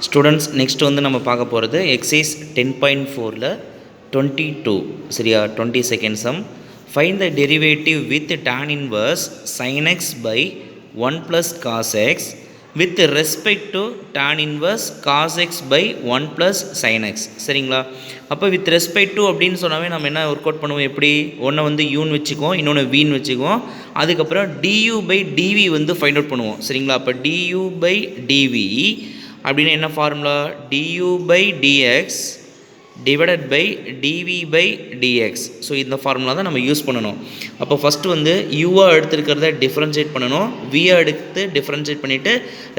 Students next வந்து நம்ம பார்க்க போகிறது எக்ஸைஸ் 10.4ல் 22 சரியா 22nd some find the derivative with tan inverse sin x by 1 plus cos x with respect to tan inverse cos x by 1 plus sin x சரிங்களா. அப்போ with respect to அப்படின்னு சொன்னாவே நம்ம என்ன ஒர்க் அவுட் பண்ணுவோம், எப்படி ஒன்றை வந்து யூன்னு வச்சுக்குவோம், இன்னொன்று வின்னு வச்சுக்குவோம், அதுக்கப்புறம் du by dv வந்து ஃபைண்ட் அவுட் பண்ணுவோம் சரிங்களா. அப்போ du by dv அப்படின்னா என்ன formula, du by dx divided by dv by dx. So இந்த ஃபார்முலா தான் நம்ம யூஸ் பண்ணணும். அப்போ ஃபஸ்ட்டு வந்து யூவாக எடுத்துருக்கிறத டிஃப்ரென்ஷியேட் பண்ணணும், வியாக எடுத்து டிஃப்ரென்ஷியேட் பண்ணிவிட்டு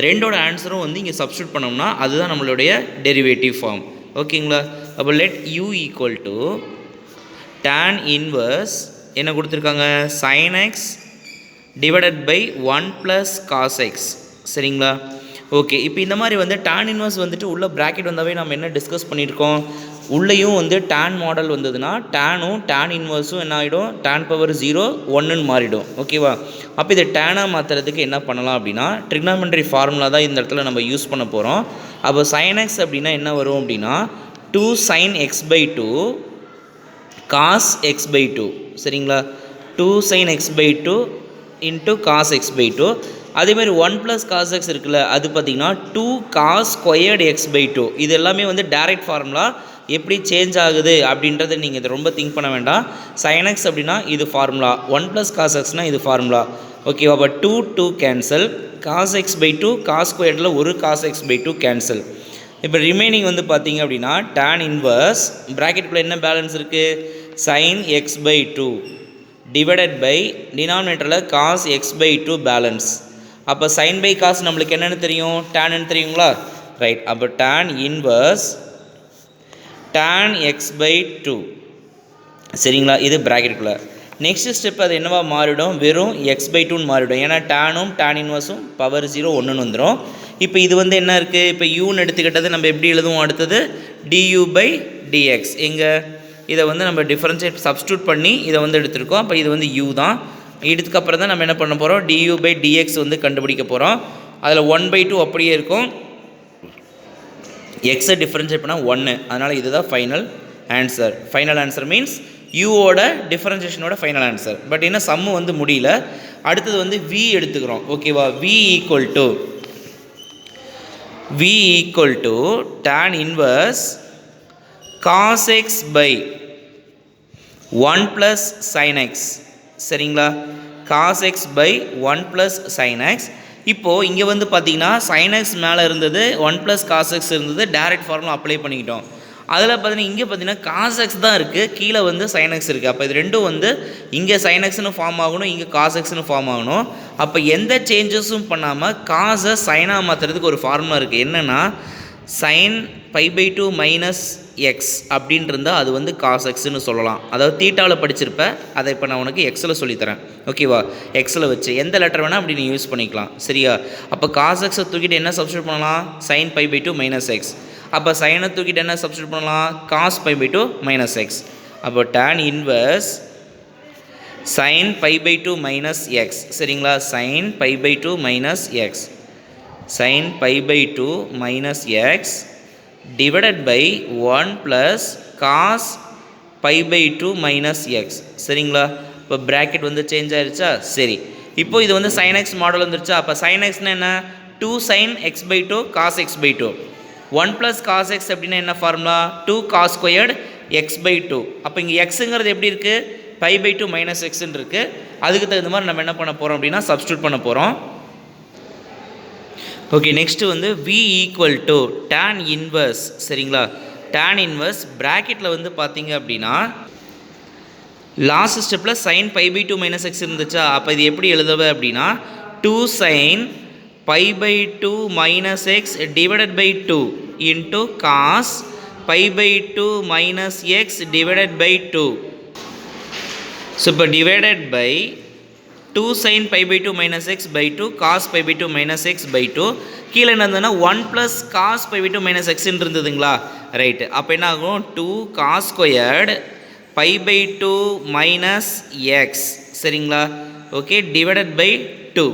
ரெண்டோட ஆன்சரும் வந்து இங்கே சப்ஸ்டியூட் பண்ணோம்னா அதுதான் நம்மளுடைய டெரிவேட்டிவ் ஃபார்ம் ஓகேங்களா. அப்போ let u equal to tan inverse என்ன கொடுத்துருக்காங்க sin x divided by 1 plus cos x சரிங்களா. ஓகே, இப்போ இந்த மாதிரி வந்து tan இன்வர்ஸ் வந்துட்டு உள்ள ப்ராக்கெட் வந்தாவே நம்ம என்ன டிஸ்கஸ் பண்ணியிருக்கோம், உள்ளேயும் வந்து tan மாடல் வந்ததுன்னா டேனும் tan இன்வர்ஸும் என்ன ஆகிடும், tan பவர் 0 1ன்னு மாறிடும் ஓகேவா. அப்போ இதை டேனாக மாற்றுறதுக்கு என்ன பண்ணலாம் அப்படின்னா ட்ரிக்னாமெட்ரி ஃபார்முலா தான் இந்த இடத்துல நம்ம யூஸ் பண்ண போகிறோம். அப்போ sin x அப்படின்னா என்ன வரும் அப்படின்னா 2 sin x by 2 cos x by 2 சரிங்களா. 2 sin x by 2 into cos x by 2. அதேமாதிரி 1 ப்ளஸ் cos x இருக்குல்ல, அது பார்த்திங்கன்னா 2 cos ஸ்கொயர்டு x by 2. இது எல்லாமே வந்து டைரக்ட் ஃபார்முலா, எப்படி சேஞ்ச் ஆகுது அப்படின்றத நீங்கள் இதை ரொம்ப திங்க் பண்ண வேண்டாம். sin x அப்படின்னா இது ஃபார்முலா, 1 ப்ளஸ் cos xனால் இது ஃபார்முலா ஓகேவா. அப்போ 2 cancel, cos x by 2 cos ஸ்கொயர்டில் ஒரு cos x by 2 கேன்சல். இப்போ ரிமைனிங் வந்து பார்த்திங்க அப்படின்னா tan இன்வர்ஸ் ப்ராக்கெட்டுக்குள்ளே என்ன பேலன்ஸ் இருக்குது, sin x by 2 divided by டினாமினேட்டரில் cos x by 2 பேலன்ஸ். அப்போ sin by cos நம்மளுக்கு என்னென்னு தெரியும், tan தெரியுங்களா, ரைட். அப்போ tan inverse tan x by 2 சரிங்களா, இது ப்ராக்கெட்டுக்குள்ளே. நெக்ஸ்ட் ஸ்டெப் அது என்னவா மாறிடும், வெறும் x by 2ன்னு மாறிடும், ஏன்னா டேனும் tan இன்வர்ஸும் பவர் 0 1ன்னு வந்துடும். இப்போ இது வந்து என்ன இருக்குது, இப்போ யூன்னு எடுத்துக்கிட்டது நம்ம எப்படி எழுதுவோம், அடுத்தது du by dx. எங்கே இதை வந்து நம்ம டிஃபரன்ஷியேட் சப்ஸ்டியூட் பண்ணி இதை வந்து எடுத்துருக்கோம். அப்போ இது வந்து u தான். இதுக்கப்புறம் தான் நம்ம என்ன பண்ண போகிறோம், du by dx வந்து கண்டுபிடிக்க போகிறோம். அதில் 1/2 அப்படியே இருக்கும், எக்ஸை டிஃபரன்ஷியேட் பண்ணால் 1, அதனால் இதுதான் final answer. Final answer means யூவோட டிஃபரன்ஷியேஷனோட ஃபைனல் ஆன்சர். பட் என்ன சம்மு வந்து முடியல, அடுத்தது வந்து v எடுத்துக்கிறோம் ஓகேவா. v equal to tan inverse cos x by 1 plus sin x சரிங்களா. cos x by 1 plus sin x. இப்போது இங்கே வந்து பார்த்திங்கன்னா sin x மேலே இருந்தது, 1 plus cos x இருந்தது, டைரக்ட் ஃபார்முலா அப்ளை பண்ணிக்கிட்டோம். அதில் பார்த்தீங்கன்னா இங்கே பார்த்தீங்கன்னா cos x தான் இருக்குது, கீழே வந்து sin x இருக்குது. அப்போ இது ரெண்டும் வந்து இங்கே sin xன்னு ஃபார்ம் ஆகணும், இங்கே cos xன்னு ஃபார்ம் ஆகணும். அப்போ எந்த சேஞ்சஸும் பண்ணாமல் காசை சைனாக மாற்றுறதுக்கு ஒரு ஃபார்முலா இருக்குது, என்னென்னா sin π/2 மைனஸ் எக்ஸ் அப்படின்ட்டு இருந்தால் அது வந்து cos xன்னு சொல்லலாம். அதாவது தீட்டாவில் படிச்சிருப்ப, அதை இப்போ நான் உனக்கு எக்ஸில் சொல்லித்தரேன் ஓகேவா. எக்ஸில் வச்சு எந்த லெட்டர் வேணால் அப்படி நீ யூஸ் பண்ணிக்கலாம் சரியா. அப்போ cos xை தூக்கிட்டு என்ன சப்ஸ்டியூட் பண்ணலாம், sin π/2 மைனஸ் எக்ஸ். அப்போ சைனை தூக்கிட்டு என்ன சப்ஸ்டியூட் பண்ணலாம், cos π/2 மைனஸ் எக்ஸ். அப்போ tan inverse sin π/2 minus x சரிங்களா. sin π/2 minus x, sin π/2 minus x divided by 1 plus cos π/2 minus x சரிங்களா. இப்போ ப்ராக்கெட் வந்து சேஞ்ச் ஆகிருச்சா, சரி. இப்போது இது வந்து sin x மாடல் வந்துருச்சா. அப்போ sin xன்னா என்ன, 2 sin x by 2 cos x by 2. 1 plus cos x அப்படின்னா என்ன formula, 2 cos squared x by 2. அப்போ இங்கே எக்ஸுங்கிறது எப்படி இருக்குது, π/2 மைனஸ் எக்ஸ்ன்னு இருக்குது. அதுக்கு தகுந்த மாதிரி நம்ம என்ன பண்ண போகிறோம் அப்படின்னா சப்ஸ்டியூட் பண்ண போகிறோம். ஓகே, நெக்ஸ்ட்டு வந்து v equal to tan inverse சரிங்களா. tan இன்வர்ஸ் ப்ராக்கெட்டில் வந்து பார்த்தீங்க அப்படின்னா லாஸ்ட் ஸ்டெப்பில் sin π/2 மைனஸ் எக்ஸ் இருந்துச்சா. அப்போ இது எப்படி எழுதுவ அப்படின்னா 2 sin π/2 minus x divided by 2 into cos π/2 minus x divided by 2. So இப்போ divided by 2 sin π/2 minus x by 2 cos π/2 minus x by 2. கீழே என்ன இருந்ததுன்னா 1 plus cos π/2 minus x இருந்ததுங்களா, ரைட்டு. அப்போ என்ன ஆகும், 2 cos ஸ்கொயர்டு π/2 minus x சரிங்களா. Okay, divided by 2.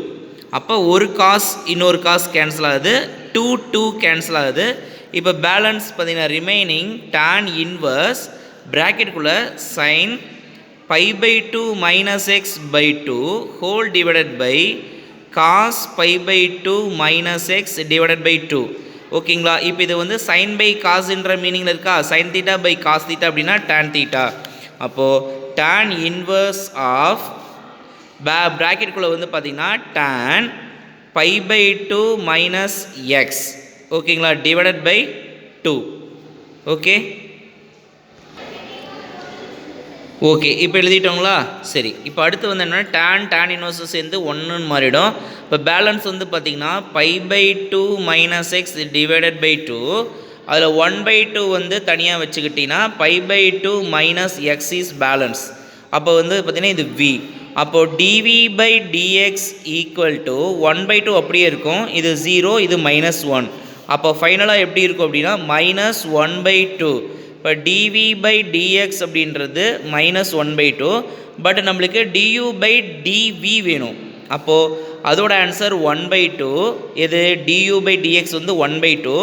அப்போ ஒரு காஸ் இன்னொரு காஸ் கேன்சல் ஆகுது, 2 கேன்சல் ஆகுது. இப்போ பேலன்ஸ் பார்த்தீங்கன்னா ரிமைனிங் tan இன்வர்ஸ் ப்ராக்கெட்டுக்குள்ளே sin π/2 minus x/2 whole divided by cos π/2 minus x divided by 2. ஓகேங்களா? இப்போ இது வந்து சைன் பை காஸ்ன்ற மீனிங்கில் இருக்கா, sine theta by cos theta அப்படின்னா டேன் தீட்டா. அப்போது tan இன்வர்ஸ் ஆஃப் ப்ராக்கெட்டுக்குள்ளே வந்து பார்த்திங்கன்னா tan π/2 மைனஸ் எக்ஸ், ஓகேங்களா, டிவைடட் பை 2. ஓகே ஓகே இப்போ எழுதிட்டோங்களா? சரி, இப்போ அடுத்து வந்து என்னென்னா tan இன்வர்ஸ் சேர்ந்து 1ன்னு மாறிடும். இப்போ பேலன்ஸ் வந்து பார்த்திங்கன்னா π/2 மைனஸ் எக்ஸ் டிவைடட் பை 2. அதில் 1/2 வந்து தனியாக வச்சுக்கிட்டிங்கன்னா π/2 மைனஸ் எக்ஸ் இஸ் பேலன்ஸ். அப்போ வந்து பார்த்திங்கன்னா இது v. அப்போது dv பை dx ஈக்குவல் டு 1/2 அப்படியே இருக்கும், இது 0, இது -1. அப்போ ஃபைனலாக எப்படி இருக்கும் அப்படின்னா -1/2. இப்போ dv பை dx அப்படின்றது -1/2, பட் நம்மளுக்கு du பை dv வேணும். அப்போது அதோட ஆன்சர் 1/2. இது du பை dx வந்து 1/2,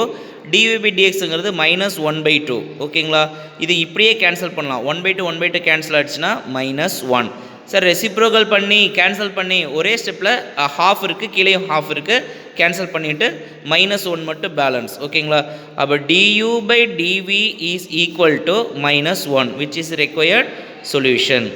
dv பை dxங்கிறது -1/2. ஓகேங்களா? இது இப்படியே கேன்சல் பண்ணலாம், 1/2 கேன்சல் ஆகிடுச்சுன்னா -1. சார் ரெசிப்ரோக்கல் பண்ணி கேன்சல் பண்ணி ஒரே ஸ்டெப்பில் ஹாஃப் இருக்குது, கீழே ஹாஃப் இருக்குது, கேன்சல் பண்ணிவிட்டு -1 மட்டும் பேலன்ஸ். ஓகேங்களா? அப்போ du by dv is equal to -1 which is required solution.